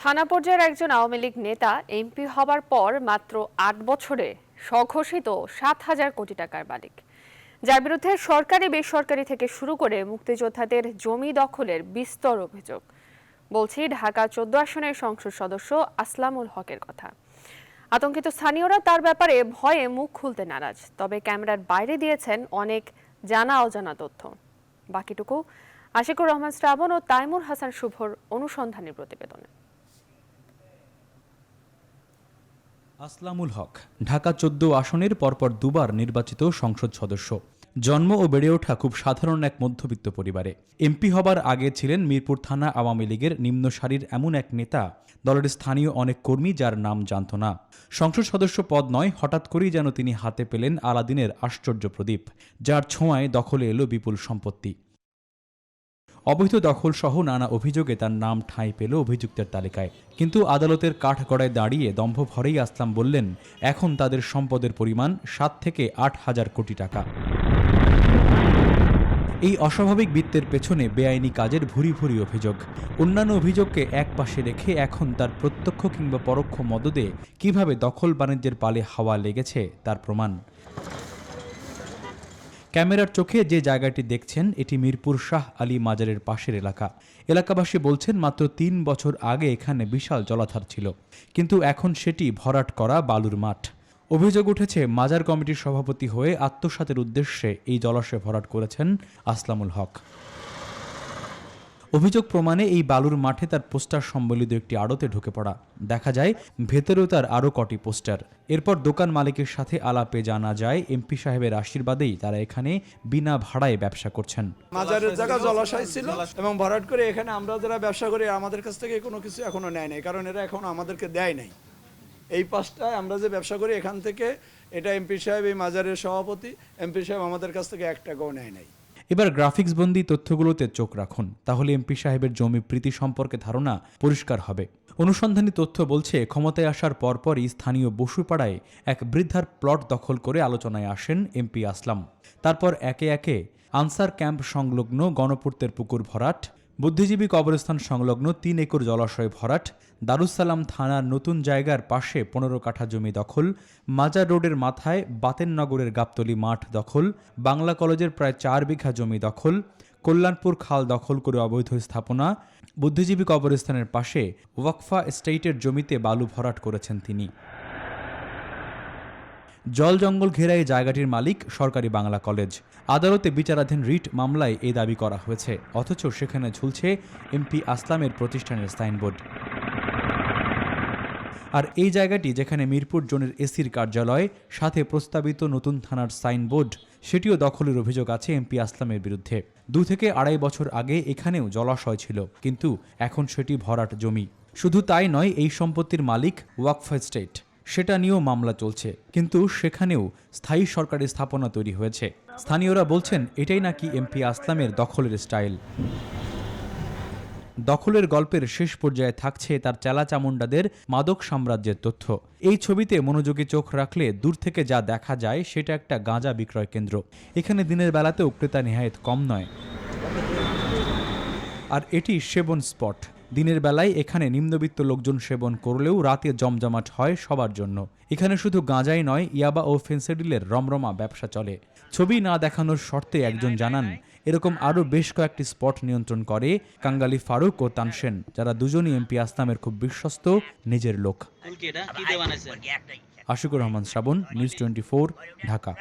থানা পর্যায়ের একজন আওয়ামী লীগ নেতা এমপি হবার পর মাত্র ৮ বছরে স্বঘোষিত ৭,০০০ কোটি টাকার মালিক, যার বিরুদ্ধে সরকারি বেসরকারি থেকে শুরু করে মুক্তিযোদ্ধাদের জমি দখলের বিস্তর অভিযোগ। বলছি ঢাকা ১৪ আসনের সংসদ সদস্য আসলামুল হকের কথা। আতঙ্কিত স্থানীয়রা তার ব্যাপারে ভয়ে মুখ খুলতে নারাজ, তবে ক্যামেরার বাইরে দিয়েছেন অনেক জানা অজানা তথ্য। বাকিটুকু আশিকুর রহমান শ্রাবণ ও তাইমুর হাসান শুভর অনুসন্ধানী প্রতিবেদনে। আসলামুল হক ঢাকা ১৪ আসনের পরপর দুবার নির্বাচিত সংসদ সদস্য। জন্ম ও বেড়ে ওঠা খুব সাধারণ এক মধ্যবিত্ত পরিবারে। এমপি হবার আগে ছিলেন মিরপুর থানা আওয়ামী লীগের নিম্ন সারির এমন এক নেতা, দলের স্থানীয় অনেক কর্মী যার নাম জানত না। সংসদ সদস্য পদ নয়, হঠাৎ করেই যেন তিনি হাতে পেলেন আলাদিনের আশ্চর্য প্রদীপ, যার ছোঁয়ায় দখলে এলো বিপুল সম্পত্তি। অবৈধ দখল সহ নানা অভিযোগে তার নাম ঠাঁই পেল অভিযুক্তের তালিকায়। কিন্তু আদালতের কাঠগড়ায় দাঁড়িয়ে দম্ভ ভরেই আসলাম বললেন, এখন তাদের সম্পদের পরিমাণ ৭ থেকে ৮,০০০ কোটি টাকা। এই অস্বাভাবিক বৃত্তের পেছনে বেআইনি কাজের ভুরি ভুরি অভিযোগ। অন্যান্য অভিযোগকে এক পাশে রেখে এখন তার প্রত্যক্ষ কিংবা পরোক্ষ মদদে কিভাবে দখল বাণিজ্যের পালে হাওয়া লেগেছে তার প্রমাণ। ক্যামেরার চোখে যে জায়গাটি দেখছেন, এটি মিরপুর শাহ আলী মাজারের পাশের এলাকা। এলাকাবাসী বলছেন মাত্র ৩ বছর আগে এখানে বিশাল জলাধার ছিল, কিন্তু এখন সেটি ভরাট করা বালুর মাঠ। অভিযোগ উঠেছে মাজার কমিটির সভাপতি হয়ে আত্মসাতের উদ্দেশ্যে এই জলাশয় ভরাট করেছেন আসলামুল হক। অভিযোগ প্রমাণে এই বালুর মাঠে তার পোস্টার সম্বলিত একটি আড়তে ঢুকে পড়া। দেখা যায় ভেতরেও তার আরও কটি পোস্টার। এরপর দোকান মালিকের সাথে আলাপে জানা যায় এমপি সাহেবের আশীর্বাদেই তারা এখানে বিনা ভাড়ায় ব্যবসা করছেন। মাজারের জায়গা জলাশয় ছিল এবং ভরাট করে এখানে আমরা যারা ব্যবসা করি আমাদের কাছ থেকে কোনো কিছু এখনো নেয় নাই, কারণ এরা এখনো আমাদেরকে দেয় নাই। এই পাশটায় আমরা যে ব্যবসা করি এখান থেকে, এটা এমপি সাহেব এই মাজারের সভাপতি, এমপি সাহেব আমাদের কাছ থেকে ১ টাকাও নেয় নাই। এবার গ্রাফিক্সবন্দি তথ্যগুলোতে চোখ রাখুন, তাহলে এমপি সাহেবের জমি প্রীতি সম্পর্কে ধারণা পরিষ্কার হবে। অনুসন্ধানী তথ্য বলছে ক্ষমতায় আসার পরপরই স্থানীয় বসুপাড়ায় এক বৃদ্ধার প্লট দখল করে আলোচনায় আসেন এমপি আসলাম। তারপর একে একে আনসার ক্যাম্প সংলগ্ন গণপূর্তের পুকুর ভরাট, বুদ্ধিজীবী কবরস্থান সংলগ্ন ৩ একর জলাশয় ভরাট, দারুসালাম থানার নতুন জায়গার পাশে ১৫ কাঠা জমি দখল, মাজার রোডের মাথায় বাতেননগরের গাবতলী মাঠ দখল, বাংলা কলেজের প্রায় ৪ বিঘা জমি দখল, কল্যাণপুর খাল দখল করে অবৈধ স্থাপনা, বুদ্ধিজীবী কবরস্থানের পাশে ওয়াকফা এস্টেটের জমিতে বালু ভরাট করেছেন তিনি। জল জঙ্গল ঘেরা এই জায়গাটির মালিক সরকারি বাংলা কলেজ। আদালতে বিচারাধীন রিট মামলায় এই দাবি করা হয়েছে, অথচ সেখানে ঝুলছে এমপি আসলামের প্রতিষ্ঠানের সাইনবোর্ড। আর এই জায়গাটি যেখানে মিরপুর জোনের এসির কার্যালয়, সাথে প্রস্তাবিত নতুন থানার সাইনবোর্ড, সেটিও দখলের অভিযোগ আছে এমপি আসলামের বিরুদ্ধে। ২ থেকে ২.৫ বছর আগে এখানেও জলাশয় ছিল, কিন্তু এখন সেটি ভরাট জমি। শুধু তাই নয়, এই সম্পত্তির মালিক ওয়াকফা এস্টেট, সেটা নিয়েও মামলা চলছে, কিন্তু সেখানেও স্থায়ী সরকারি স্থাপনা তৈরি হয়েছে। স্থানীয়রা বলছেন এটাই নাকি এমপি আসলামের দখলের স্টাইল। দখলের গল্পের শেষ পর্যায়ে থাকছে তার চেলাচামুন্ডাদের মাদক সাম্রাজ্যের তথ্য। এই ছবিতে মনোযোগী চোখ রাখলে দূর থেকে যা দেখা যায় সেটা একটা গাঁজা বিক্রয় কেন্দ্র। এখানে দিনের বেলাতেও ক্রেতা নেহায়েত কম নয়। আর এটি সেবন স্পট। দিনের বেলায় এখানে নিম্নবিত্ত লোকজন সেবন করলেও রাতে জমজমাট হয় সবার জন্য। এখানে শুধু গাঁজাই নয়, ইয়াবা ও ফেন্সিডিলের রমরমা ব্যবসা চলে। ছবি না দেখানোর শর্তে একজন জানান, এরকম আরও বেশ কয়েকটি স্পট নিয়ন্ত্রণ করে কাঙ্গালি ফারুক ও তানসেন, যারা দুজনই এমপি আসলামের খুব বিশ্বস্ত নিজের লোক। আশিকুর রহমান শ্রাবণ, নিউজ 24, ঢাকা।